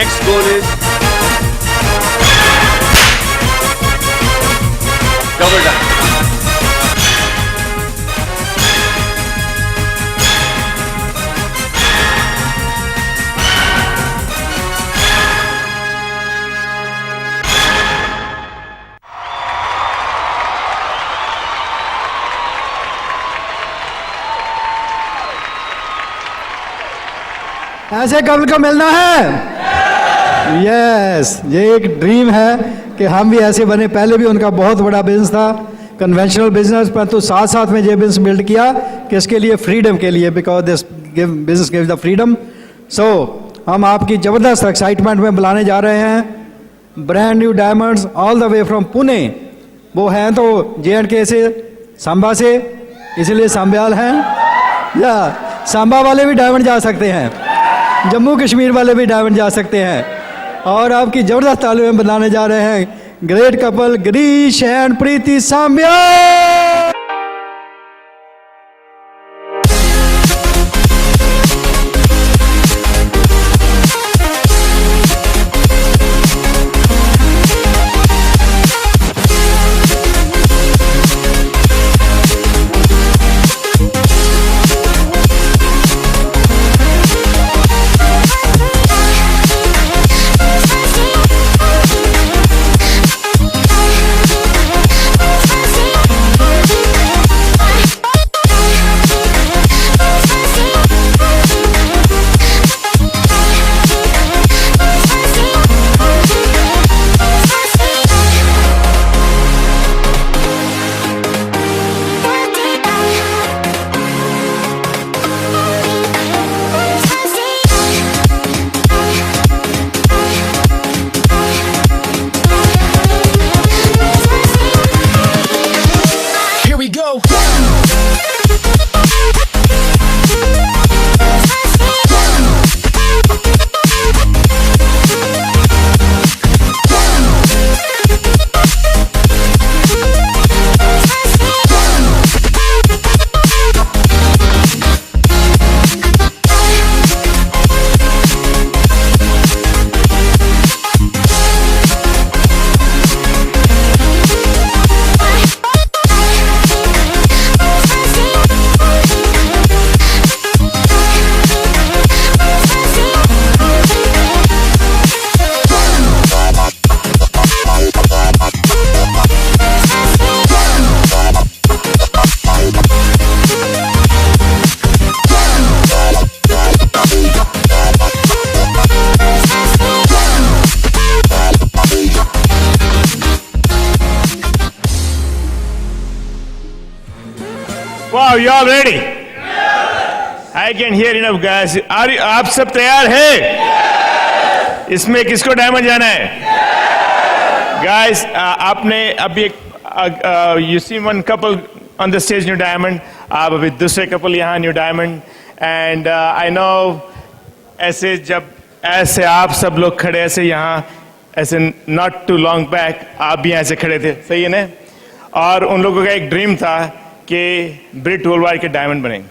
next goal is double diamond. ऐसे couple को मिलना है। यस, ये एक ड्रीम है कि हम भी ऐसे बने। पहले भी उनका बहुत बड़ा बिजनेस था, कन्वेंशनल बिजनेस, परंतु साथ साथ में ये बिजनेस बिल्ड किया किसके लिए? फ्रीडम के लिए, because this business gives the freedom. So हम आपकी ज़बरदस्त एक्साइटमेंट में बुलाने जा रहे हैं brand new diamonds all the way from Pune. वो हैं तो J&K से, सांबा से, इसलिए सांब्याल हैं, या सांबा वाले भी डायमंड जा सकते हैं, जम्मू कश्मीर वाले भी डायमंड जा सकते हैं। और आपकी ज़बरदस्त तालियों में बनाने जा रहे हैं great couple Girish and Preeti Sambyal. Wow, you all ready? I can hear enough, guys. आप सब तैयार हैं? इसमें किसको डायमंड जाना है? Guys, आपने अभी एक you see one couple on the stage new diamond. आप अभी दूसरे couple यहाँ new diamond. And I know ऐसे जब ऐसे आप सब लोग खड़े ऐसे यहाँ ऐसे not too long back आप भी ऐसे खड़े थे, सही है ना? और उन लोगों का एक ड्रीम था कि ब्रिट वर्ल्डवाइड के डायमंड बनेंगे।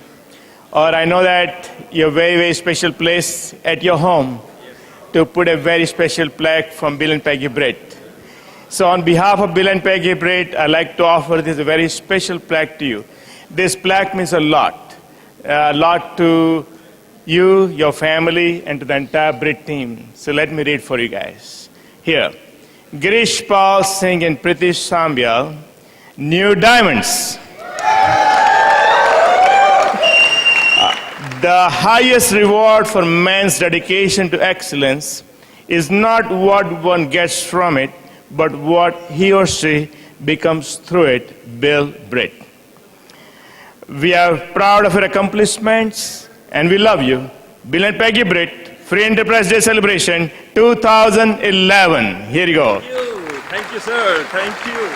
और I know that your very very special place at your home to put a very special plaque from Bill and Peggy Britt. So on behalf of Bill and Peggy Britt, I'd like to offer this very special plaque to you. This plaque means a lot to you, your family, and to the entire Britt team. So let me read for you guys. Here, Girish Paul Singh and Pritish Sambyal, new diamonds. The highest reward for man's dedication to excellence is not what one gets from it, but what he or she becomes through it. Bill Britt. We are proud of your accomplishments and we love you. Bill and Peggy Britt, Free Enterprise Day Celebration 2011. Here you go. Thank you, sir. Thank you.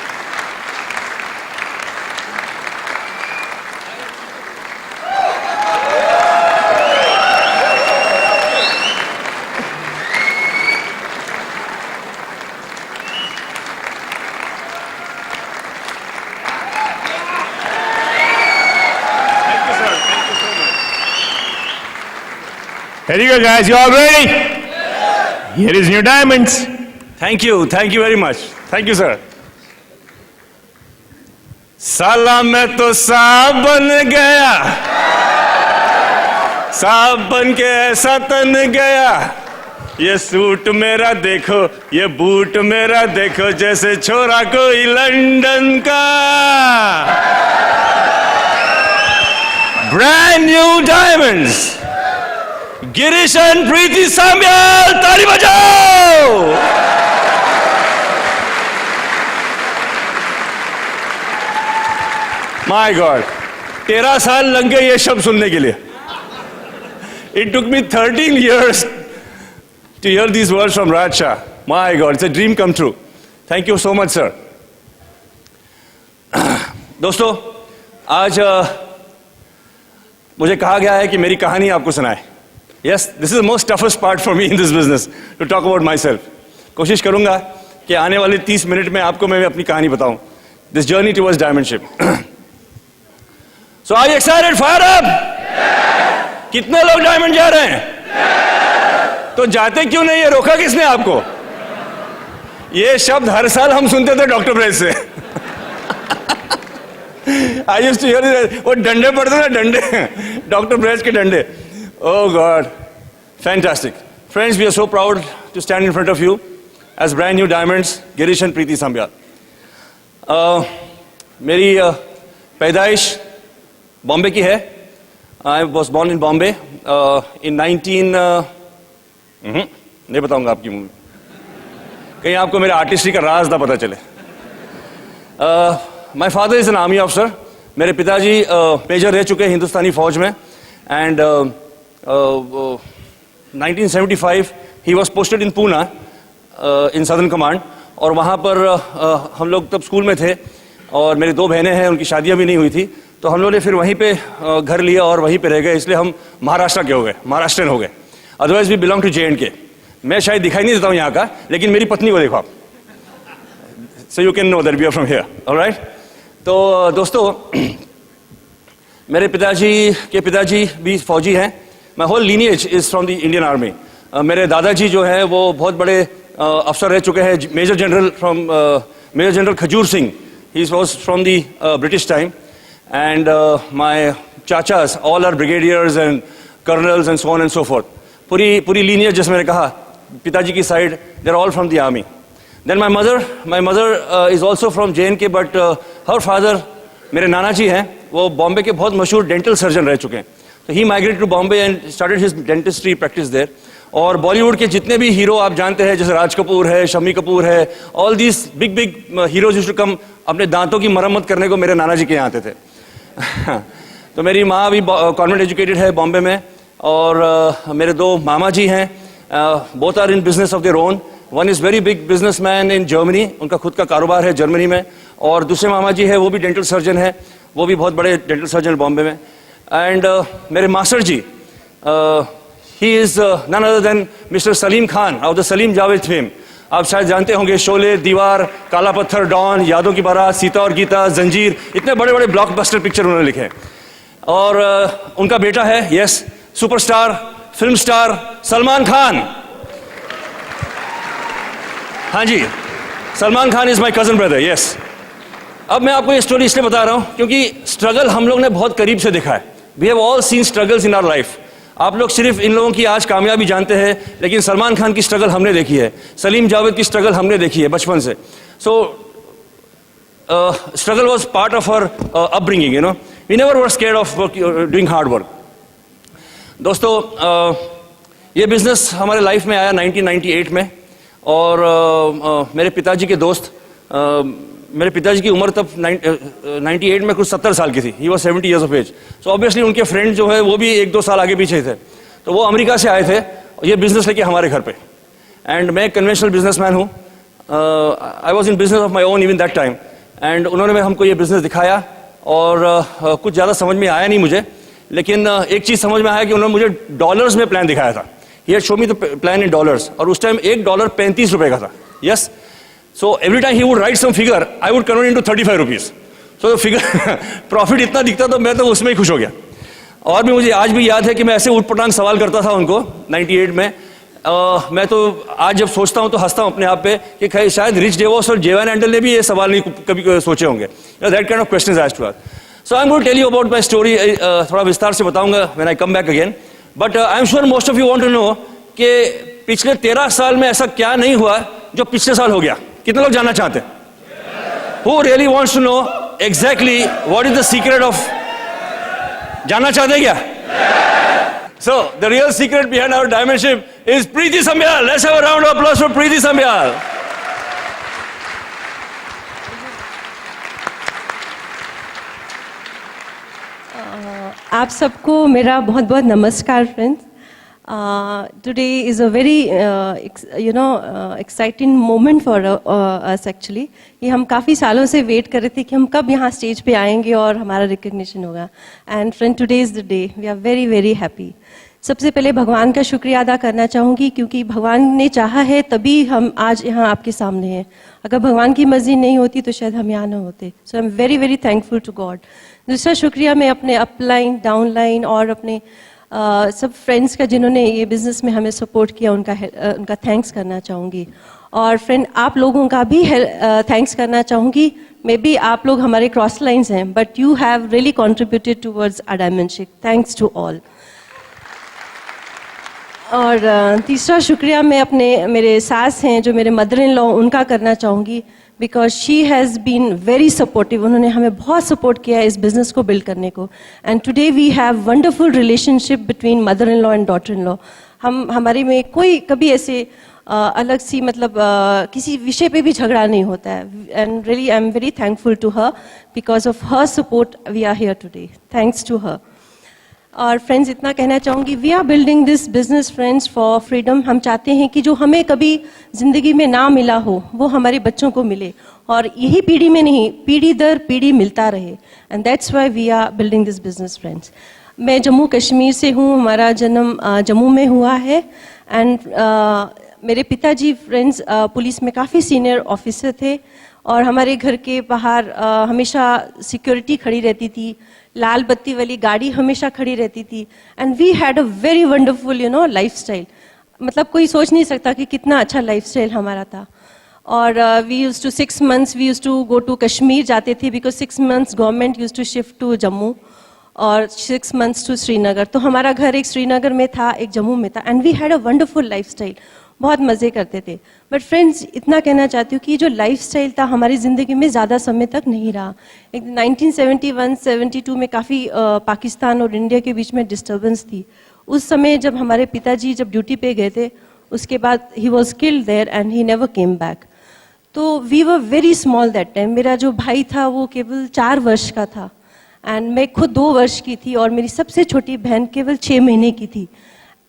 Here you go, guys. You all ready? Here is new diamonds. Thank you very much. Thank you, sir. साला मैं तो सांप बन गया, सांप बन के ऐसा तन गया, ये सूट मेरा देखो, ये बूट मेरा देखो, जैसे छोरा कोई लंदन का। Brand new diamonds. Girish and Preeti Samyal, ताली बजाओ। My God, 13 साल लग गए ये शब्द सुनने के लिए। It took me 13 years to hear these words from Raj Shah. My God, it's a dream come true. Thank you so much, sir. दोस्तों, आज मुझे कहा गया है कि मेरी कहानी आपको सुनाए। Yes, this is the most toughest part for me in this business, to talk about myself. कोशिश करूंगा कि आने वाले 30 मिनट में आपको मैं अपनी कहानी बताऊं। This journey towards diamondship. So are you excited? Fire up! कितने लोग डायमंड जा रहे हैं? तो जाते क्यों नहीं है? रोका किसने आपको? ये शब्द हर साल हम सुनते थे डॉक्टर ब्रेज से। I used to hear this, वो डंडे पड़ते थे, डंडे, डॉक्टर ब्रेज के डंडे। Oh God, fantastic. Friends, we are so proud to stand in front of you as brand new diamonds, Girish and Preeti Sambyal. मेरी पैदाइश बॉम्बे की है। I was born in Bombay in 19 नहीं बताऊंगा आपकी मूवी, कहीं आपको मेरे आर्टिस्ट्री का राज ना पता चले। My father is an army officer. मेरे पिताजी मेजर रह चुके हैं हिंदुस्तानी फौज में, and 1975 he was posted in Pune in Southern Command, और वहाँ पर हम लोग तब स्कूल में थे, और मेरी 2 बहनें हैं, उनकी शादियाँ भी नहीं हुई थी, तो हम लोगों ने फिर वहीं पे घर लिया और वहीं पे रह गए, इसलिए हम महाराष्ट्र के हो गए, महाराष्ट्रन हो गए। Otherwise we belong to J&K। मैं शायद दिखाई नहीं देता हूँ यहाँ का, लेकिन मेरी पत्नी को देखो आप, so you can know that we are from here, alright. तो दोस्तों, मेरे पिताजी भी फौजी हैं। My whole lineage is from the Indian army. मेरे दादाजी जो हैं वो बहुत बड़े अफसर रह चुके हैं, मेजर जनरल खजूर Singh, he was from the British time, and my chachas all are brigadiers and colonels and so on and so forth. पूरी lineage जैसे मैंने कहा, पिताजी की side, they're all from the army. Then my mother is also from J&K, but her father, मेरे नाना जी हैं, वो बॉम्बे के बहुत मशहूर डेंटल सर्जन रह चुके हैं। तो he migrated to Bombay and started his dentistry practice there. और बॉलीवुड के जितने भी हीरो आप जानते हैं, जैसे राज कपूर है, शम्मी कपूर है, all these big heroes used to come, अपने दांतों की मरम्मत करने को मेरे नाना जी के यहाँ आते थे। तो मेरी माँ भी कॉन्वेंट एजुकेटेड है बॉम्बे में, और मेरे 2 मामा जी हैं, both are in business of their own. One is very big businessman in Germany, उनका खुद का कारोबार है जर्मनी में, और दूसरे मामा जी है, वो भी डेंटल सर्जन है, वो भी बहुत बड़े डेंटल सर्जन बॉम्बे में। एंड मेरे मास्टर जी, he is none other than mister Salim Khan of the Salim Javed fame. आप शायद जानते होंगे, शोले, दीवार, काला पत्थर, डॉन, यादों की बारात, सीता और गीता, जंजीर, इतने बड़े बड़े ब्लॉकबस्टर पिक्चर उन्होंने लिखे। और उनका बेटा है, yes, superstar, film star Salman Khan. हाँ जी, Salman Khan is my cousin brother, yes. अब मैं आपको ये स्टोरी इसलिए बता रहा हूँ क्योंकि स्ट्रगल हम लोग ने बहुत करीब से देखा है। We have all seen struggles in our life. आप लोग सिर्फ इन लोगों की आज कामयाबी जानते हैं, लेकिन सलमान खान की स्ट्रगल हमने देखी है, सलीम जावेद की स्ट्रगल हमने देखी है बचपन से। So struggle was part of our upbringing, you know, we never were scared of doing hard work. दोस्तों, ये बिजनेस हमारे लाइफ में आया 1998 में, और मेरे पिताजी के दोस्त, मेरे पिताजी की उम्र तब 98 में कुछ 70 साल की थी, he was 70 years of age. So obviously उनके फ्रेंड जो है वो भी 1-2 साल आगे पीछे थे, तो वो अमेरिका से आए थे ये बिजनेस लेके हमारे घर पे। एंड मैं कन्वेंशनल बिजनेसमैन हूँ, I was in business of my own even that time, and उन्होंने हमको ये बिजनेस दिखाया, और कुछ ज़्यादा समझ में आया नहीं मुझे, लेकिन एक चीज़ समझ में आया कि उन्होंने मुझे डॉलर्स में प्लान दिखाया था। He had show me the plan in dollars, और उस टाइम $1 35 रुपये का था, yes. So every time he would write some figure, I would convert into 35 rupees. So the figure profit इतना दिखता तो मैं तो उसमें ही खुश हो गया। और भी मुझे आज भी याद है कि मैं ऐसे उठपटांग सवाल करता था उनको 98 में, मैं तो आज जब सोचता हूँ तो हंसता हूँ अपने आप पे कि खैर शायद रिच डेवोस और जेवन एंडल ने भी ये सवाल नहीं कभी सोचे होंगे. That kind of questions asked to us. So I am going to tell you about my story. थोड़ा विस्तार से बताऊंगा when I come back again. But I am sure most of you want to know कि पिछले 13 साल में ऐसा क्या नहीं हुआ जो पिछले साल हो गया. कितने लोग जानना चाहते हैं? Who really wants to know exactly what is the secret of? जानना चाहते हैं क्या? So the real secret behind our diamond ship is Preeti Sambyal. Let's have a round of applause for Preeti Sambyal. आप सबको मेरा बहुत बहुत नमस्कार friends. Today is a very exciting moment for us actually. ये हम काफ़ी सालों से वेट कर रहे थे कि हम कब यहाँ स्टेज पे आएंगे और हमारा रिकग्निशन होगा. And friend today is the day. We are very very happy. सबसे पहले भगवान का शुक्रिया अदा करना चाहूँगी क्योंकि भगवान ने चाहा है तभी हम आज यहाँ आपके सामने हैं. अगर भगवान की मर्जी नहीं होती तो शायद हम यहाँ ना होते. So I am very very thankful to God. दूसरा शुक्रिया मैं अपने अपलाइन डाउनलाइन और अपने सब फ्रेंड्स का जिन्होंने ये बिज़नेस में हमें सपोर्ट किया उनका थैंक्स करना चाहूँगी. और फ्रेंड आप लोगों का भी थैंक्स करना चाहूँगी. मे बी आप लोग हमारे क्रॉस लाइन्स हैं but you have really contributed towards a diamond ship. Thanks to all. और तीसरा शुक्रिया मैं मेरे सास हैं जो मेरे मदर इन लॉ उनका करना चाहूँगी because she has been very supportive. उन्होंने हमें बहुत सपोर्ट किया है इस बिज़नेस को बिल्ड करने को. And today we have wonderful relationship between mother in law and daughter in law. हमारे में कोई कभी ऐसे अलग सी मतलब किसी विषय पे भी झगड़ा नहीं होता है. And really I am very thankful to her because of her support we are here today. Thanks to her. और फ्रेंड्स इतना कहना चाहूँगी we are building this business friends for freedom. हम चाहते हैं कि जो हमें कभी ज़िंदगी में ना मिला हो वो हमारे बच्चों को मिले और यही पीढ़ी में नहीं पीढ़ी दर पीढ़ी मिलता रहे. And that's why we are building this business friends. मैं जम्मू कश्मीर से हूँ. हमारा जन्म जम्मू में हुआ है. एंड मेरे पिताजी फ्रेंड्स पुलिस में काफ़ी सीनियर ऑफिसर थे और हमारे घर के बाहर हमेशा सिक्योरिटी खड़ी रहती थी. लाल बत्ती वाली गाड़ी हमेशा खड़ी रहती थी. And we had a very wonderful lifestyle. मतलब कोई सोच नहीं सकता कि कितना अच्छा लाइफ स्टाइल हमारा था. और we use to 6 months we use to go to Kashmir जाते थे because 6 months government use to shift to Jammu और 6 months टू श्रीनगर. तो हमारा घर एक श्रीनगर में था एक जम्मू में था. And we had a wonderful lifestyle. बहुत मज़े करते थे. बट फ्रेंड्स इतना कहना चाहती हूँ कि जो लाइफ स्टाइल था हमारी ज़िंदगी में ज़्यादा समय तक नहीं रहा. एक 1971-72 में काफ़ी पाकिस्तान और इंडिया के बीच में डिस्टर्बेंस थी. उस समय जब हमारे पिताजी जब ड्यूटी पे गए थे उसके बाद he was killed there and he never came back. तो we were very small that time. मेरा जो भाई था वो केवल 4 वर्ष का था एंड मैं खुद 2 वर्ष की थी और मेरी सबसे छोटी बहन केवल 6 महीने की थी.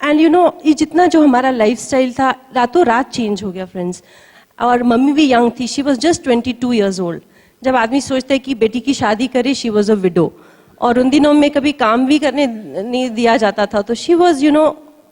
एंड ये जितना जो हमारा लाइफ स्टाइल था रातों रात चेंज हो गया फ्रेंड्स. और मम्मी भी यंग थी. She was just 22 years old. जब आदमी सोचता है कि बेटी की शादी करे शी वॉज अ विडो. और उन दिनों में कभी काम भी करने नहीं दिया जाता था. तो she was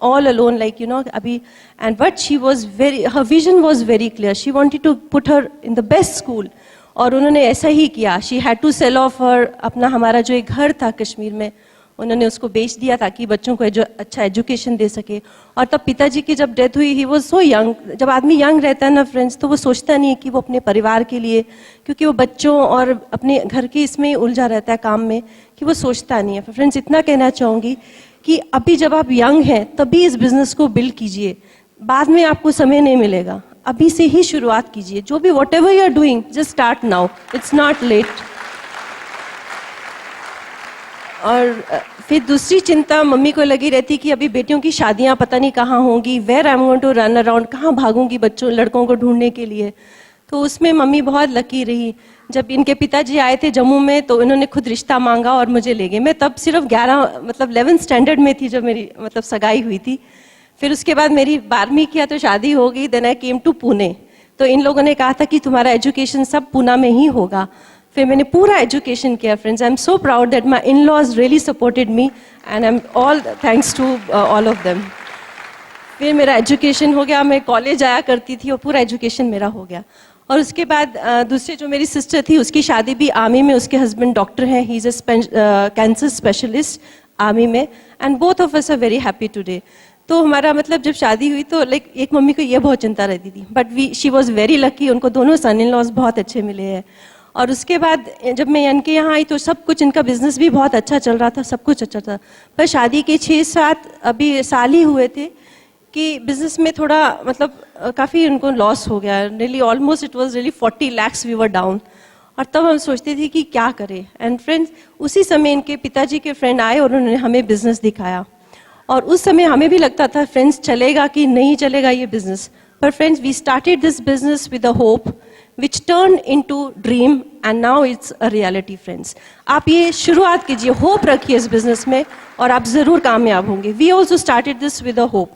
all alone like अभी. and but she was her vision was very clear. She wanted to put her in the best school. और उन्होंने ऐसा ही किया. She had to sell off her अपना हमारा जो एक घर था कश्मीर में उन्होंने उसको बेच दिया ताकि बच्चों को अच्छा एजुकेशन दे सके. और तब पिताजी की जब डेथ हुई ही वॉज सो यंग. जब आदमी यंग रहता है ना फ्रेंड्स तो वो सोचता नहीं है कि वो अपने परिवार के लिए क्योंकि वो बच्चों और अपने घर के इसमें ही उलझा रहता है काम में कि वो सोचता नहीं है. फ्रेंड्स इतना कहना चाहूँगी कि अभी जब आप यंग हैं तभी इस बिज़नेस को बिल्ड कीजिए. बाद में आपको समय नहीं मिलेगा. अभी से ही शुरुआत कीजिए. जो भी whatever you are doing just start now. It's not late. और फिर दूसरी चिंता मम्मी को लगी रहती कि अभी बेटियों की शादियां पता नहीं कहाँ होंगी. Where I am going to run around. कहाँ भागूंगी बच्चों लड़कों को ढूंढने के लिए. तो उसमें मम्मी बहुत लकी रही. जब इनके पिताजी आए थे जम्मू में तो इन्होंने खुद रिश्ता मांगा और मुझे ले गए. मैं तब सिर्फ 11th स्टैंडर्ड में थी जब मेरी सगाई हुई थी. फिर उसके बाद मेरी 12वीं किया तो शादी हो गई. Then I came to Pune. तो इन लोगों ने कहा था कि तुम्हारा एजुकेशन सब पूना में ही होगा. फिर मैंने पूरा एजुकेशन किया friends. I am so proud that my in laws really supported me and I am all thanks to all of them. फिर मेरा एजुकेशन हो गया. मैं कॉलेज आया करती थी और पूरा एजुकेशन मेरा हो गया. और उसके बाद दूसरी जो मेरी सिस्टर थी उसकी शादी भी आर्मी में. उसके हस्बैंड डॉक्टर हैं. He is a cancer specialist army में. And both of us are very happy today. तो हमारा मतलब जब शादी हुई तो लाइक एक मम्मी को ये बहुत चिंता रहती थी, but she was very lucky, उनको दोनों सन इन लॉज बहुत अच्छे मिले हैं। और उसके बाद जब मैं इनके यहाँ आई तो सब कुछ, इनका बिजनेस भी बहुत अच्छा चल रहा था, सब कुछ अच्छा था। पर शादी के 6-7 अभी साल ही हुए थे कि बिजनेस में थोड़ा मतलब काफ़ी उनको लॉस हो गया, really almost it was really 40 lakhs we were down. और तब हम सोचते थे कि क्या करें। एंड फ्रेंड्स, उसी समय इनके पिताजी के फ्रेंड आए और उन्होंने हमें बिजनेस दिखाया। और उस समय हमें भी लगता था फ्रेंड्स चलेगा कि नहीं चलेगा ये बिजनेस, पर friends we started this business with a hope which turn into dream and now it's a reality. Friends, आप ये शुरुआत कीजिए, होप रखिए इस बिजनेस में और आप ज़रूर कामयाब होंगे। We also started this with a hope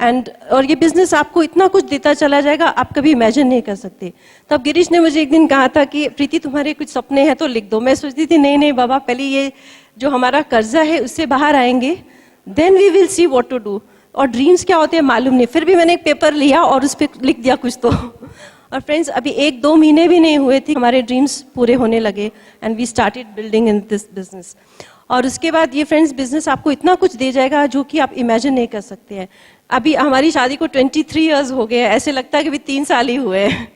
and और ये बिजनेस आपको इतना कुछ देता चला जाएगा, आप कभी इमेजिन नहीं कर सकते। तब गिरीश ने मुझे एक दिन कहा था कि प्रीति तुम्हारे कुछ सपने हैं तो लिख दो। मैं सोचती थी नहीं नहीं बाबा, पहले ये जो हमारा कर्जा है उससे बाहर आएंगे, then we will see what to do. और ड्रीम्स क्या होते हैं मालूम नहीं, फिर भी मैंने एक पेपर लिया और उस पर लिख दिया कुछ तो। और फ्रेंड्स, अभी 1-2 महीने भी नहीं हुए थे, हमारे ड्रीम्स पूरे होने लगे and we started building in this business. और उसके बाद ये फ्रेंड्स बिजनेस आपको इतना कुछ दे जाएगा जो कि आप इमेजिन नहीं कर सकते हैं। अभी हमारी शादी को 23 इयर्स हो गए हैं, ऐसे लगता है कि अभी 3 साल ही हुए हैं।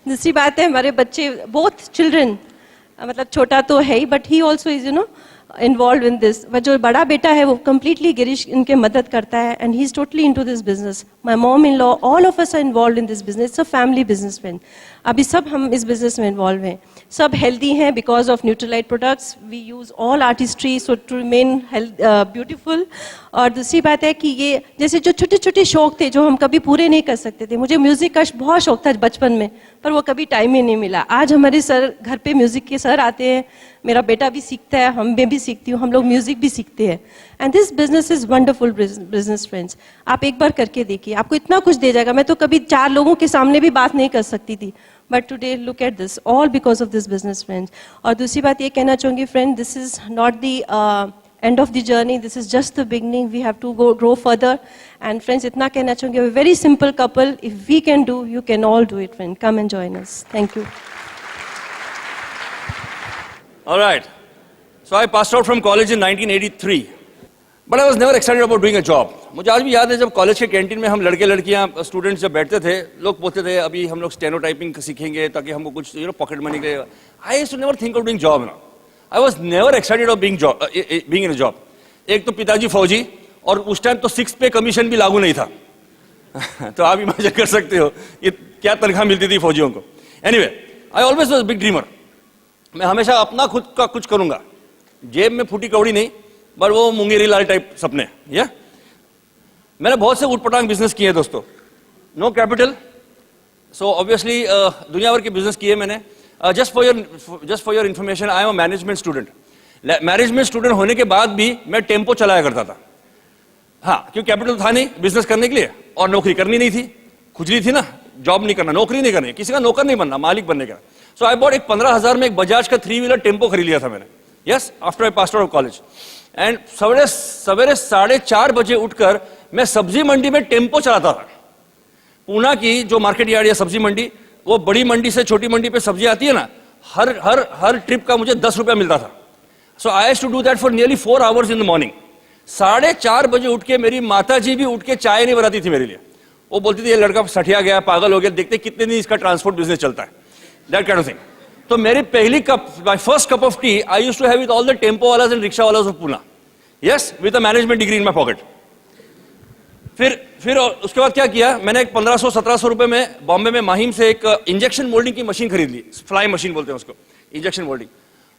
दूसरी बात है, हमारे बच्चे बोथ चिल्ड्रन, मतलब छोटा तो है ही but he also is involve in this. But जो बड़ा बेटा है वो कम्प्लीटली गिरीश इनके मदद करता है and he is totally into this business. My mom in law, all of us are involve in this business. It's a family business friend. अभी सब हम इस बिजनेस में इन्वॉल्व हैं, सब हेल्दी हैं because of Nutrilite products. We use all Artistry so to remain beautiful. और दूसरी बात है कि ये जैसे जो छोटे छोटे शौक थे जो हम कभी पूरे नहीं कर सकते थे, मुझे म्यूजिक का बहुत शौक था बचपन में, पर वो कभी टाइम ही नहीं मिला। आज हमारे सर घर पे म्यूजिक के सर आते हैं, मेरा बेटा भी सीखता है, मैं भी सीखती हूँ, हम लोग म्यूजिक भी सीखते हैं। And this business is wonderful business friends. आप एक बार करके देखिए, आपको इतना कुछ दे जाएगा। मैं तो कभी 4 लोगों के सामने भी बात नहीं कर सकती थी, but today look at this, all because of this business friends. और दूसरी बात ये कहना चाहूँगी friend, this is not the end of the journey, this is just the beginning. We have to grow further. And friends, इतना कहना चाहूँगी, we're a very simple couple. If we can do, you can all do it, friend. Come and join us. Thank you. All right. So I passed out from college in 1983. But I was never excited about doing a job. मुझे आज भी याद है जब college के canteen में हम लड़के लड़कियां स्टूडेंट्स जब बैठते थे, लोग बोलते थे अभी हम लोग स्टेनोटाइपिंग सीखेंगे ताकि हमको कुछ पॉकेट मनी के। I used to never think of doing job now. I was never excited of being in a job. एक तो पिताजी फौजी और उस टाइम तो 6 पे कमीशन भी लागू नहीं था। तो आप इमेजिन कर सकते हो ये क्या तनख्वाह मिलती थी फौजियों को। Anyway, I always was a big dreamer. मैं हमेशा अपना खुद का कुछ करूंगा, जेब में फूटी कौड़ी नहीं, पर वो मुंगेरी लाल टाइप सपने। या मैंने बहुत से उटपटांग बिजनेस किए दोस्तों, नो कैपिटल, सो ऑब्वियसली दुनिया भर के बिजनेस किए मैंने। just for your information, I am a management student. Management student होने के बाद भी मैं टेम्पो चलाया करता था। हाँ, क्योंकि कैपिटल था नहीं बिजनेस करने के लिए और नौकरी करनी नहीं थी, खुजली थी ना, जॉब नहीं करना, नौकरी नहीं करनी, किसी का नौकर नहीं बनना, मालिक बनने का। सो आई बॉट एक 15,000 में एक बजाज का 3-wheeler टेम्पो खरीद लिया था मैंने। Yes, after I passed out of college. And सवेरे 4:30 बजे उठकर मैं सब्जी मंडी में टेम्पो चलाता था। पूना की जो मार्केट यार्ड या सब्जी मंडी, वो बड़ी मंडी से छोटी मंडी पे सब्जी आती है ना, हर ट्रिप का मुझे 10 रुपया मिलता था। So I has to do that for nearly 4 hours in the morning. 4:30 बजे उठ के मेरी माता जी भी उठ के चाय नहीं बनाती थी मेरे लिए। वो बोलती थी ये लड़का सठिया गया, पागल हो गया, देखते कितने दिन इसका ट्रांसपोर्ट बिजनेस चलता है, दैट काइंड ऑफ थिंग। तो मेरी पहली कप, my first cup of tea I used to have with all the tempo वालास एंड रिक्शा वालास of Poona. Yes, with a management degree in my pocket. फिर उसके बाद क्या किया, मैंने एक 1500-1700 रुपए में बॉम्बे में माहिम से एक इंजेक्शन मोल्डिंग की मशीन खरीद ली, फ्लाई मशीन बोलते हैं उसको, इंजेक्शन मोल्डिंग।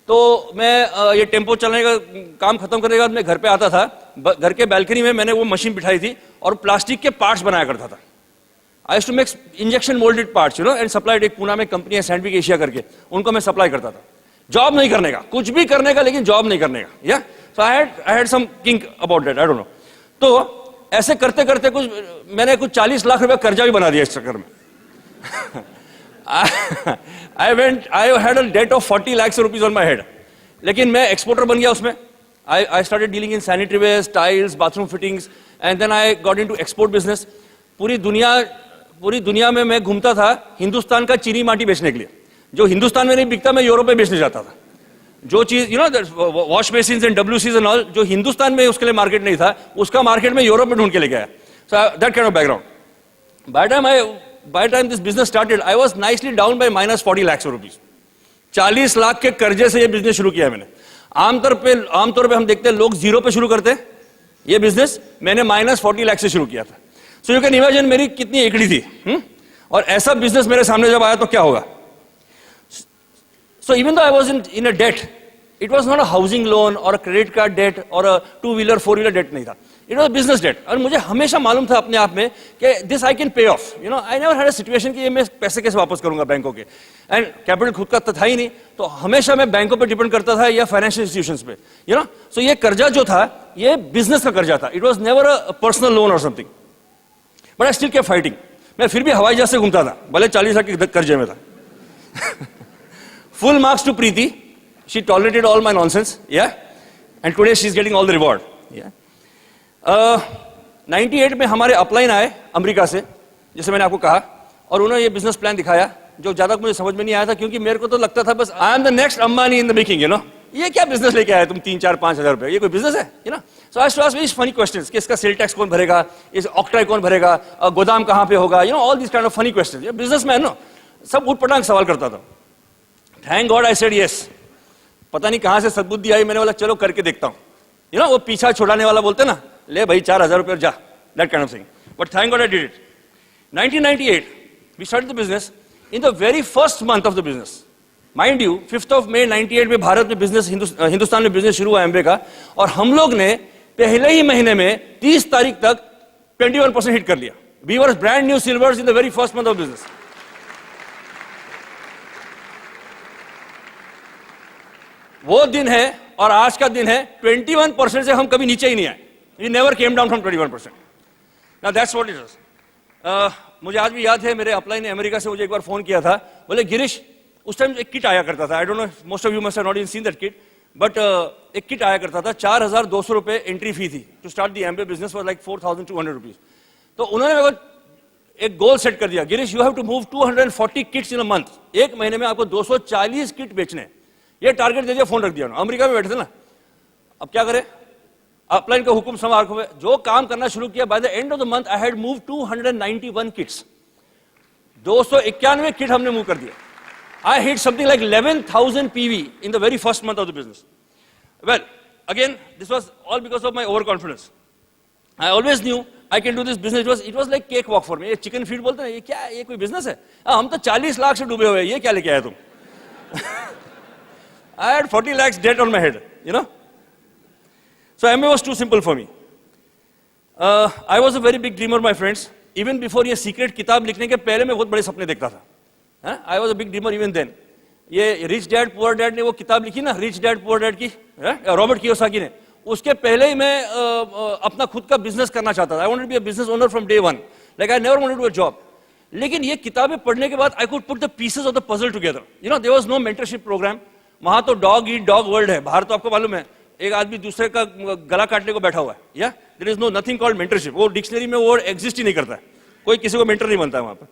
तो मैं ये टेम्पो चलाने का काम खत्म करने के बाद मैं घर पे आता था, घर के बैल्कनी में मैंने वो मशीन बिठाई थी और प्लास्टिक के पार्ट्स बनाया करता था। I used to make injection moulded parts and supplied. एक पूना में कंपनी है सैंडविक एशिया करके, उनको मैं सप्लाई करता था। जॉब नहीं करने का, कुछ भी करने का, लेकिन जॉब नहीं करने का। Yeah so I had some kink about that, I don't know. तो ऐसे करते करते मैंने कुछ 40 लाख रुपए कर्जा भी बना दिया इस चक्कर में। I had a debt of 40 lakhs rupees on my head. लेकिन मैं एक्सपोर्टर बन गया उसमें। I started dealing in sanitary waste, tiles, bathroom fittings, and then I got into export business. पूरी दुनिया में मैं घूमता था हिंदुस्तान का चीनी माटी बेचने के लिए। जो हिंदुस्तान में नहीं बिकता मैं यूरोप में बेचने जाता था। जो चीज wash basins and WCs and all, जो हिंदुस्तान में उसके लिए मार्केट नहीं था, उसका मार्केट में यूरोप में ढूंढ के लेके आया। So that kind of background. By the time this business started, I was nicely down by minus 40 lakhs of rupees. 40 lakh के कर्जे से ये बिजनेस शुरू किया मैंने. आमतौर पे हम देखते हैं लोग जीरो पे शुरू करते हैं. ये बिजनेस मैंने माइनस 40 लाख से शुरू किया था. सो यू कैन इमेजिन मेरी कितनी एकड़ी थी. और ऐसा बिजनेस मेरे सामने जब आया तो क्या होगा. So even though I was in a debt, it was not a housing loan और अ क्रेडिट कार्ड डेट और अ 2-wheeler 4-wheeler डेट नहीं था. It was business debt. और मुझे हमेशा मालूम था अपने आप में कि this I can pay off. You know, I never had a situation कि ये मैं पैसे कैसे वापस करूंगा बैंकों के. एंड कैपिटल खुद का तो था ही नहीं, तो हमेशा मैं बैंकों पे डिपेंड करता था या फाइनेंशियल इंस्टीट्यूशंस पे. यू नो, सो ये कर्जा जो था ये बिजनेस का कर्जा था. It was never a personal loan और something. But I still kept fighting. मैं फिर भी हवाई जहाज से घूमता था, भले 40 लाख के कर्जे में था. Full marks to Preeti. She tolerated all my nonsense. Yeah, and today she is getting all the reward. 98 में हमारे अपलाइन आए अमेरिका से, जैसे मैंने आपको कहा, और उन्होंने ये बिजनेस प्लान दिखाया जो ज्यादा मुझे समझ में नहीं आया था, क्योंकि मेरे को तो लगता था बस I am the next Ambani in the making. You know, ये क्या बिजनेस लेके आए तुम 3-4-5 हजार रुपए, ये कोई बिजनेस है. You know, so I to ask very funny questions कि इसका सेल टैक्स कौन भरेगा, इस ऑक्ट्राई कौन भरेगा, गोदाम कहां पे होगा. You know, all this kind of funny questions. ये बिजनेसमैन नो, सब उठपटांग सवाल करता था. Thank God I said yes. पता नहीं कहां से सद्बुद्धि आई, मैंने बोला चलो करके देखता हूं. यू नो, वो पीछा छुड़ाने वाला बोलते ना, ले भाई 4,000 रुपये जा, that kind of thing. But thank God I did it. 1998, we started the business. In the very first month of the business, mind you, 5th of May 98 में भारत में बिजनेस, हिंदुस्तान में बिजनेस शुरू हुआ एमवे का, और हम लोग ने पहले ही महीने में 30 तारीख तक 21% हिट कर लिया. We were brand new silvers in the very first month of business. वो दिन है और आज का दिन है, 21% से हम कभी नीचे ही नहीं आए. We never came down from 21%. Now that's what it is. मुझे आज भी याद है, मेरे अपलाइन ने अमेरिका से मुझे एक बार फोन किया था, बोले गिरीश, उस टाइम एक किट आया करता था. I don't know, most of you must have not seen that kit, but एक किट आया करता था. 4,200 रुपए एंट्री फी थी to start the Amway business for like 4,200 rupees. तो उन्होंने मेरे को एक गोल सेट कर दिया, Girish you have to move 240 kits in a month. एक महीने में आपको 240 किट बेचने. ये टारगेट दे दिया, फोन रख दिया. अमेरिका में बैठे थे ना, अब क्या करें, अपलाइन का हुक्म समा आंखों में, जो काम करना शुरू किया. By the end of the month I had move 291 kits. 291 kit हमने मूव कर दिया. I hit something like 11,000 PV in the very first month of the business. Well, again this was all because of my over confidence. I always knew I can do this business. It was like cake walk for me. ये chicken feed बोलते हैं, ये क्या, ये कोई business है? हम तो 40 लाख से डूबे हुए, ये क्या लेके आए तुम? I had 40 lakhs debt on my head, you know. So MBA was too simple for me. I was a very big dreamer, my friends. Even before ये सीक्रेट किताब लिखने के पहले मैं बहुत बड़े सपने देखता था. I was a big dreamer even then. ये रिच डैड पुअर डैड ने वो किताब लिखी ना, रिच डैड पुअर डैड की, रॉबर्ट कियोसाकी ने, उसके पहले ही मैं अपना खुद का बिजनेस करना चाहता था. I wanted to be a business owner from day one. Like I never wanted to do a job. लेकिन ये किताबें पढ़ने के बाद I could put the pieces of the puzzle together. You know, there was no mentorship program. वहां तो dog eat dog world है. बाहर तो आपको मालूम है, एक आदमी दूसरे का गला काटने को बैठा हुआ है. या there is no nothing called mentorship. वो डिक्शनरी में वो एग्जिस्ट ही नहीं करता है. कोई किसी को मेंटर नहीं बनता है वहां पर.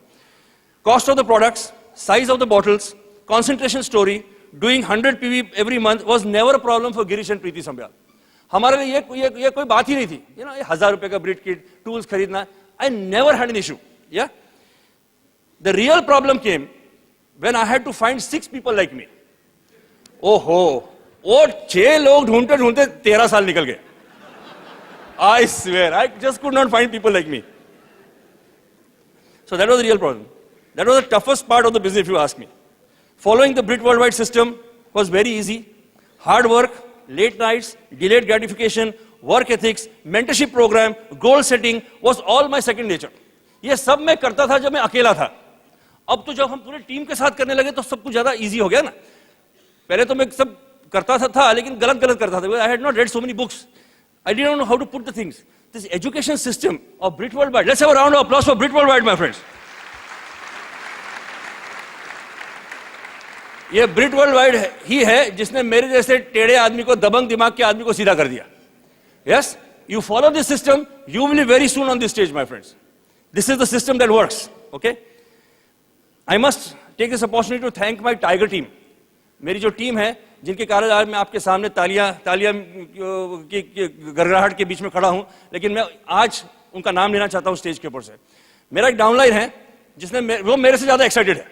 Cost of the products, size of the bottles, concentration story, doing 100 PV every month was never a problem for Girish and Preeti Sambyal. हमारे लिए ये कोई बात ही नहीं थी. यू नो, 1,000 रुपए का ब्रीड किट, टूल्स खरीदना, I never had an issue. Yeah the real problem came when I had to find 6 people like me. ओहो, वो 6 लोग ढूंढते ढूंढते 13 साल निकल गए. I swear, I just could not find people like me. So that was the real problem. That was the toughest part of the business, if you ask me. Following the Brit Worldwide system was very easy. Hard work, late nights, delayed gratification, work ethics, mentorship program, goal setting was all my second nature. ये सब मैं करता था जब मैं अकेला था. अब तो जब हम पूरे टीम के साथ करने लगे तो सब कुछ ज्यादा इजी हो गया ना. पहले तो मैं सब करता था लेकिन गलत करता था. I had not read so many books. I didn't know how to put the things. This education system of Brit Worldwide. Let's have a round of applause for Brit Worldwide, my friends. ये Brit Worldwide ही है जिसने मेरे जैसे टेढ़े आदमी को, दबंग दिमाग के आदमी को सीधा कर दिया. Yes, you follow this system, you will be very soon on this stage, my friends. This is the system that works. Okay? I must take this opportunity to thank my Tiger team. मेरी जो team है, जिनके कारण आज मैं आपके सामने तालियां की गड़गड़ाहट के बीच में खड़ा हूं, लेकिन मैं आज उनका नाम लेना चाहता हूं स्टेज के ऊपर से। मेरा एक डाउनलाइन है जिसने वो मेरे से ज्यादा एक्साइटेड है।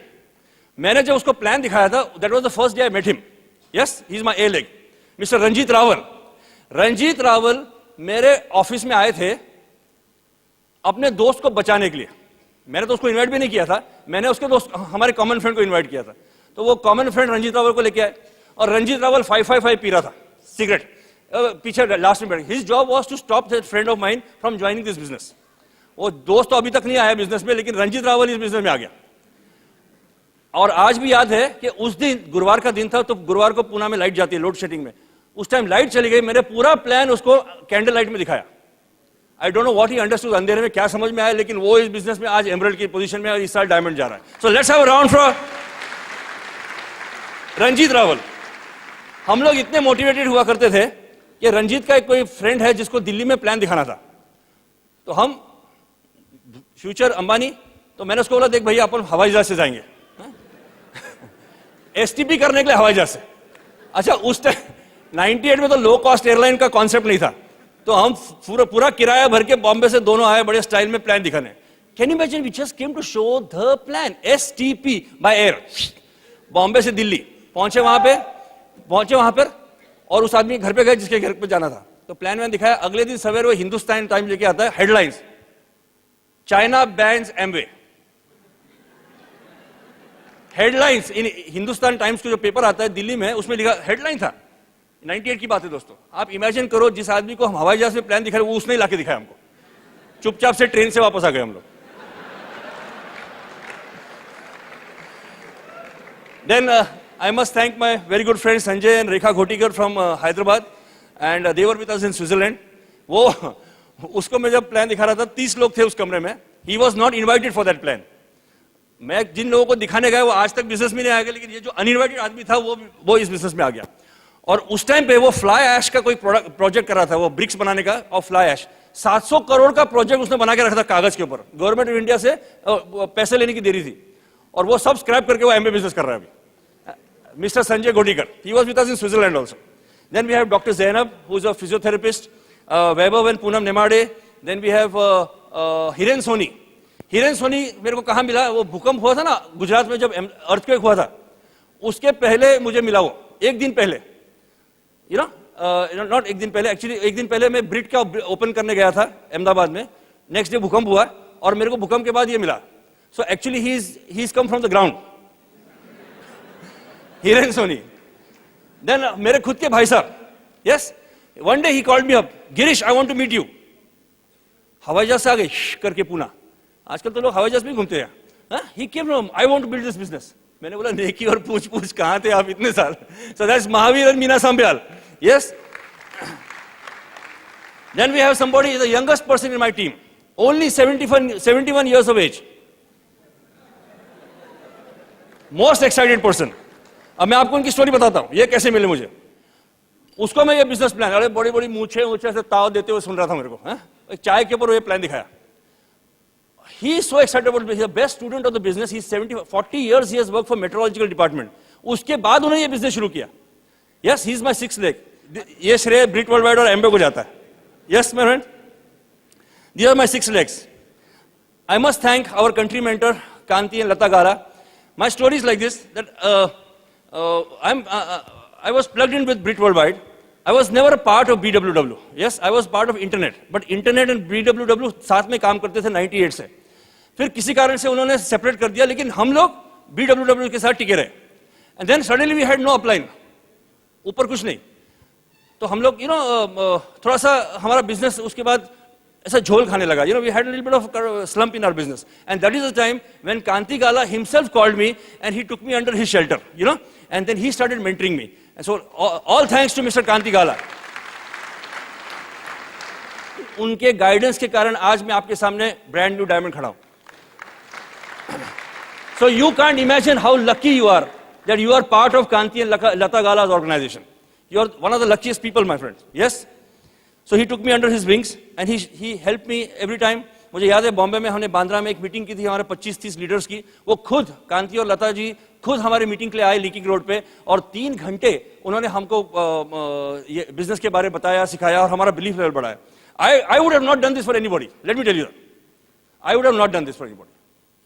मैंने जब उसको प्लान दिखाया था, that was the first day I met him. Yes, he is my A leg, Mister Ranjeet Rawal. Ranjeet Rawal मेरे ऑफिस में आए थे अपने दोस्त को बचाने के लिए। मैंने तो उसको इनवाइट भी नहीं किया था, मैंने उसके दोस्त, हमारे कॉमन फ्रेंड को इनवाइट किया था। तो वो कॉमन फ्रेंड रंजीत रावल को लेके आए और रंजीत रावल 555 पी रहा था सिगरेट, पीछे लास्ट में बैठ। His job was to stop that friend of mine from joining this business. वो दोस्त तो अभी तक नहीं आया बिजनेस में, लेकिन रंजीत रावल इस बिजनेस में आ गया। और आज भी याद है कि उस दिन गुरुवार का दिन था, तो गुरुवार को पुणे में लाइट जाती है लोड शेडिंग में। उस टाइम लाइट चली गई, मैंने पूरा प्लान उसको कैंडल लाइट में दिखाया। आई don't know what he understood, अंधेरे में क्या समझ में आया, लेकिन वो इस बिजनेस में आज एमरल्ड की पोजीशन में और इस साल डायमंड जा रहा है। So let's have a round for Ranjeet Rawal. हम लोग इतने मोटिवेटेड हुआ करते थे कि रंजीत का एक कोई फ्रेंड है जिसको दिल्ली में प्लान दिखाना था, तो हम फ्यूचर अंबानी, तो मैंने उसको बोला देख भैया अपन हवाई जहाज से जाएंगे, एसटीपी करने के लिए हवाई जहाज से। अच्छा, उस टाइम 98 में तो लो कॉस्ट एयरलाइन का कॉन्सेप्ट नहीं था, तो हम पूरा किराया भर के बॉम्बे से दोनों आए बड़े स्टाइल में प्लान दिखाने। Can you imagine, we just came to show the plan, STP by air. Bombay से दिल्ली पहुंचे वहां पर और उस आदमी के घर पे गए जिसके घर पे जाना था, तो प्लान मैंने दिखाया। अगले दिन सवेरे वो हिंदुस्तान टाइम लेके आता है, headlines, China bans Amway. Headlines इन हिंदुस्तान टाइम्स के जो पेपर आता है दिल्ली में, उसमें लिखा, हेडलाइन था। 98 की बात है दोस्तों। आप इमेजिन करो, जिस आदमी को हम हवाई जहाज में प्लान दिखा रहे, वो उसने ही लाके दिखाया हमको। चुपचाप से ट्रेन से वापस आ गए हम लोग। Then I must thank my very good friends Sanjay and Rekha Ghotikar from Hyderabad, and they were with us in Switzerland. वो उसको मैं जब प्लान दिखा रहा था, 30 लोग थे उस कमरे में। He was not invited for that plan. मैं जिन लोगों को दिखाने गया वो आज तक बिजनेस में नहीं आ गया, लेकिन ये जो अनइनवाइटेड आदमी था वो इस बिजनेस में आ गया। और उस टाइम पे वो फ्लाई ऐश का कोई प्रोजेक्ट कर रहा था, वो ब्रिक्स बनाने का, और फ्लाई ऐश 700 करोड़ का प्रोजेक्ट उसने बना के रखा था कागज के ऊपर। गवर्नमेंट ऑफ इंडिया से पैसे लेने की देरी थी, और वो सब स्क्रैप करके वो एमबे बिजनेस कर रहा है अभी। Mr. Sanjay Ghotikar, he was with us in Switzerland also. Then we have Dr. Zainab, who is a physiotherapist, Vaibhav and Poonam Nemade. Then we have Hiren Soni. Hiren Soni मेरे को कहाँ मिला? वो भूकंप हुआ था ना गुजरात में, जब अर्थक्वेक हुआ था, उसके पहले मुझे मिला वो, एक दिन पहले। You know, not एक दिन पहले, एक्चुअली एक दिन पहले मैं ब्रिट का ओपन करने गया था अहमदाबाद में। नेक्स्ट डे भूकंप हुआ और मेरे को भूकंप के बाद ये मिला। So actually he is come from the ground. Hiren Soni. Then मेरे खुद के भाई साहब, yes, one day he called me up, Girish, I want to meet you. हवाई जहाज से आ गए करके पुणे। आजकल तो लोग हवाई जहाज में घूमते हैं। He came from, I want to build this business. मैंने बोला नेकी और पूछ कहाँ थे आप इतने साल? So that's Mahavir and Meena Sambyal. Yes. Then we have somebody, the youngest person in my team, only 71 years of age. Most excited person. अब मैं आपको उनकी स्टोरी बताता हूं, ये कैसे मिले मुझे। उसको मैं ये बिजनेस प्लान, अरे बड़ी बड़ी मूछे ऊंचे से ताव देते हुए सुन रहा था मेरे को, एक चाय के ऊपर ये प्लान दिखाया। He is so excited about it. He is the best student of the business. He is 40 years he has worked for meteorological department. उसके बाद उन्होंने ये बिजनेस शुरू किया। Yes, he is my sixth leg. ये श्रेय ब्रिट world wide और एम्बे को जाता है। Yes, my friend. These are my 6 legs. I must thank our country mentor Kanti and Lata Gala. My story is like this, that I was plugged in with Brit Worldwide. I was never a part of BWW. Yes, I was part of internet. But internet and BWW साथ में काम करते थे 98 से। फिर किसी कारण से उन्होंने सेपरेट कर दिया, लेकिन हम लोग BWW के साथ टिके रहे। And then suddenly we had no upline. ऊपर कुछ नहीं। तो हम लोग थोड़ा सा हमारा बिजनेस उसके बाद ऐसा झोल खाने लगा। We had a little bit of slump in our business, and that is the time when Kanti Gala himself called me and he took me under his shelter, and then he started mentoring me. And so all thanks to Mr. Kanti Gala. उनके guidance के कारण आज मैं आपके सामने brand new diamond खड़ा हूं। So you can't imagine how lucky you are that you are part of Kanti and Lata Gala's organization. You are one of the luckiest people, my friends. Yes. So he took me under his wings and he helped me every time. मुझे याद है बॉम्बे में हमने बांद्रा में एक meeting की थी हमारे 25-30 लीडर्स की। वो खुद कांति और लता जी खुद हमारी मीटिंग के लिए आए लीकिंग रोड पे, और 3 घंटे उन्होंने हमको ये बिजनेस के बारे में बताया, सिखाया और हमारा बिलीफ लेवल बढ़ाया। I would have not done this for anybody. Let me tell you that. I would have not done this for anybody.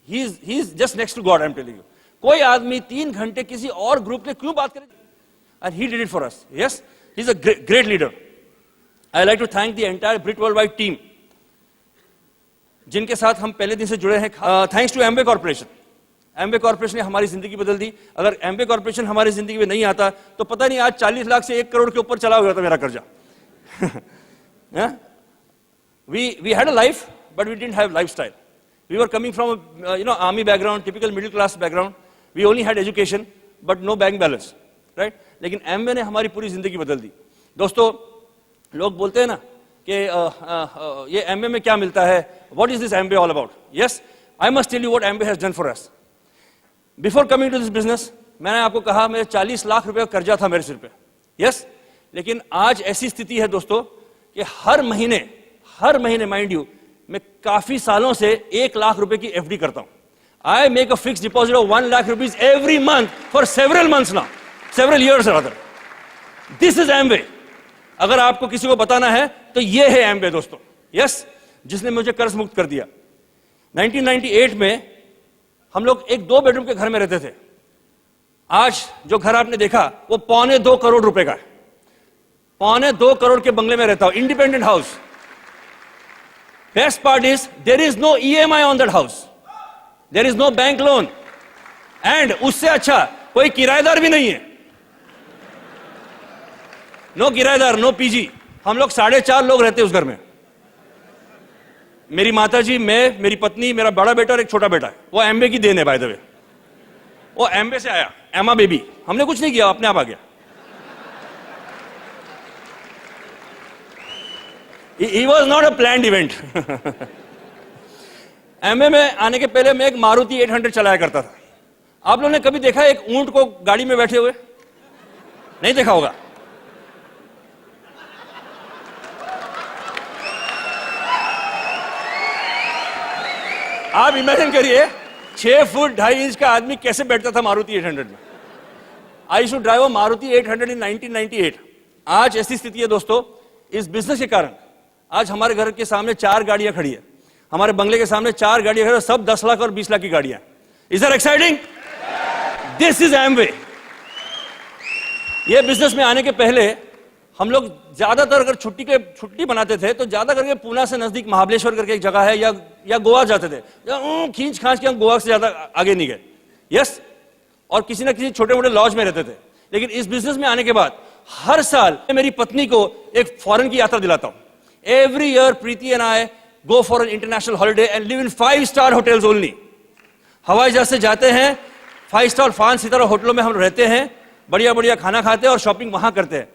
He's just next to God, I'm telling you. कोई आदमी 3 घंटे किसी और group के क्यों बात करे? And he did it for us. Yes, he's a great leader. I like to thank the entire Brit Worldwide team, जिनके साथ हम पहले दिन से जुड़े हैं. Thanks to Amway Corporation. Amway Corporation ने हमारी जिंदगी बदल दी. अगर Amway Corporation हमारी जिंदगी में नहीं आता तो पता नहीं आज 40 लाख से 1 करोड़ के ऊपर चला गया था मेरा कर्जा. We had a life, but we didn't have lifestyle. We were coming from a army background, typical middle class background. We only had education, but no bank balance, right? लेकिन Amway ने हमारी पूरी जिंदगी बदल दी. दोस्तों, लोग बोलते हैं ना कि ये Amway में क्या मिलता है? What is this Amway all about? Yes, I must tell you what Amway has done for us. Before coming to this business, मैंने आपको कहा मेरे 40 लाख रुपए का कर्जा था मेरे सिर पे. Yes, लेकिन आज ऐसी स्थिति है दोस्तों कि हर महीने माइंड यू मैं काफी सालों से 1 लाख रुपए की एफडी करता हूं. I make a fixed deposit of 1 lakh rupees every month for several months now, several years rather. This is Amway. अगर आपको किसी को बताना है तो ये है Amway दोस्तों. Yes, जिसने मुझे कर्ज मुक्त कर दिया. 1998 में हम लोग एक 2 बेडरूम के घर में रहते थे. आज जो घर आपने देखा वो 1.25 करोड़ रुपए का है. 1.25 करोड़ के बंगले में रहता हूं, independent house. Best part is there is no EMI on that house. There is no bank loan. And उससे अच्छा कोई किराएदार भी नहीं है. नो किराएदार, नो पीजी. हम लोग 4.5 लोग रहते हैं उस घर में. मेरी माताजी, मैं, मेरी पत्नी, मेरा बड़ा बेटा और एक छोटा बेटा है. वो Amway की देन है बाय द वे. वो Amway से आया, एमा बेबी. हमने कुछ नहीं किया, अपने आप आ गया. He was not a planned event. Amway में आने के पहले मैं एक मारुति 800 चलाया करता था. आप लोगों ने कभी देखा एक ऊंट को गाड़ी में बैठे हुए? नहीं देखा होगा. आप इमेजिन करिए 6 फुट 2.5 इंच का आदमी कैसे बैठता था मारुति 800 में. आई शुड ड्राइव मारुति 800 इन 1998. आज ऐसी स्थिति है दोस्तों, इस बिजनेस के कारण आज हमारे घर के सामने 4 गाड़ियां खड़ी है. हमारे बंगले के सामने 4 गाड़ियां खड़ी है, सब 10 लाख और 20 लाख की गाड़ियां. Is that exciting? This is Amway. ये बिजनेस में आने के पहले हम लोग ज्यादातर अगर छुट्टी बनाते थे तो ज्यादा करके पूना से नजदीक महाबलेश्वर करके एक जगह है या गोवा जाते थे. खींच खांच के हम गोवा से ज्यादा आगे नहीं गए. यस, और किसी ना किसी छोटे मोटे लॉज में रहते थे. लेकिन इस बिजनेस में आने के बाद हर साल मेरी पत्नी को एक फॉरेन की यात्रा दिलाता हूं. Every year, Preeti and I go for an international holiday and live in 5-star hotels only. हवाई जहाज से जाते हैं, 5 स्टार 5 सितारा होटलों में हम रहते हैं, बढ़िया बढ़िया खाना खाते हैं और शॉपिंग वहां करते हैं.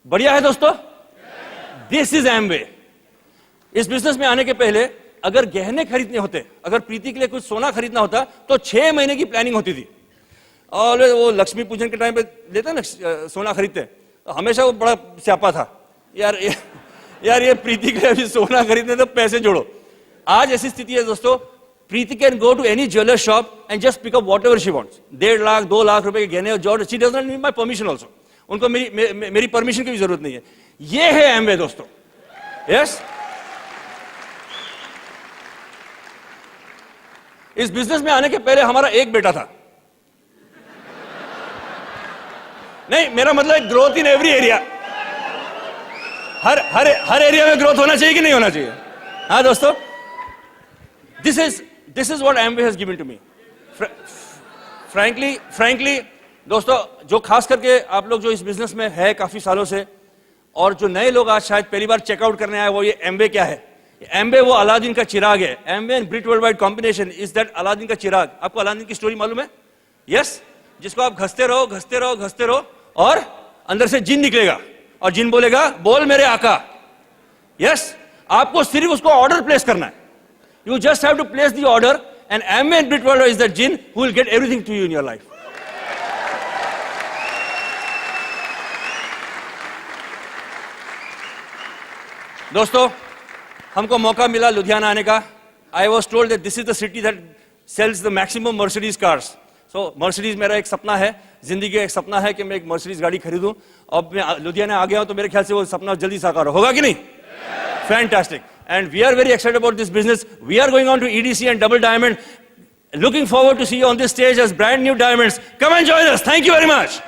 बढ़िया है दोस्तों. This is Amway. इस बिजनेस में आने के पहले अगर गहने खरीदने होते, अगर प्रीति के लिए कुछ सोना खरीदना होता तो 6 महीने की प्लानिंग होती थी. और वो लक्ष्मी पूजन के टाइम पे लेते ना सोना खरीदते, तो हमेशा वो बड़ा स्यापा था. यार ये प्रीति के अभी सोना खरीदने तो पैसे जोड़ो. आज ऐसी स्थिति है दोस्तों, Preeti can go to any jeweller shop and just pick up whatever she wants. 1.5 lakh 2 lakh रुपए के गहने और जॉर्ज. She does not need my permission also. उनको मेरी परमिशन की भी जरूरत नहीं है. ये है Amway दोस्तों. यस, इस बिजनेस में आने के पहले हमारा एक बेटा था. नहीं, मेरा मतलब growth in every area. Her area में ग्रोथ होना चाहिए कि नहीं होना चाहिए? हाँ दोस्तों, this is what Amway has given to me. frankly दोस्तों, जो खास करके आप लोग जो इस बिजनेस में है काफी सालों से और जो नए लोग आज शायद पहली बार चेकआउट करने आए, वो ये Amway क्या है. Amway वो अलादीन का चिराग है. Amway and Brit Worldwide combination is that Aladdin का चिराग. आपको अलादीन की स्टोरी मालूम है? यस, जिसको आप घसते रहो और अंदर से जिन निकलेगा और जिन बोलेगा बोल मेरे आका. यस, आपको सिर्फ उसको ऑर्डर प्लेस करना है. You just have to place the order and Amway and Brit Worldwide is that jinn who will get everything to you in your life. दोस्तों, हमको मौका मिला लुधियाना आने का. I was told that this is the city that sells the maximum Mercedes cars. So Mercedes मेरा एक सपना है, जिंदगी का एक सपना है कि मैं एक मर्सिडीज गाड़ी खरीदूं. अब मैं लुधियाना आ गया हूं तो मेरे ख्याल से वो सपना जल्दी साकार होगा कि नहीं? Fantastic. And we are very excited about this business. We are going on to EDC and Double Diamond. Looking forward to see you on this stage as brand new diamonds. Come and join us. Thank you very much.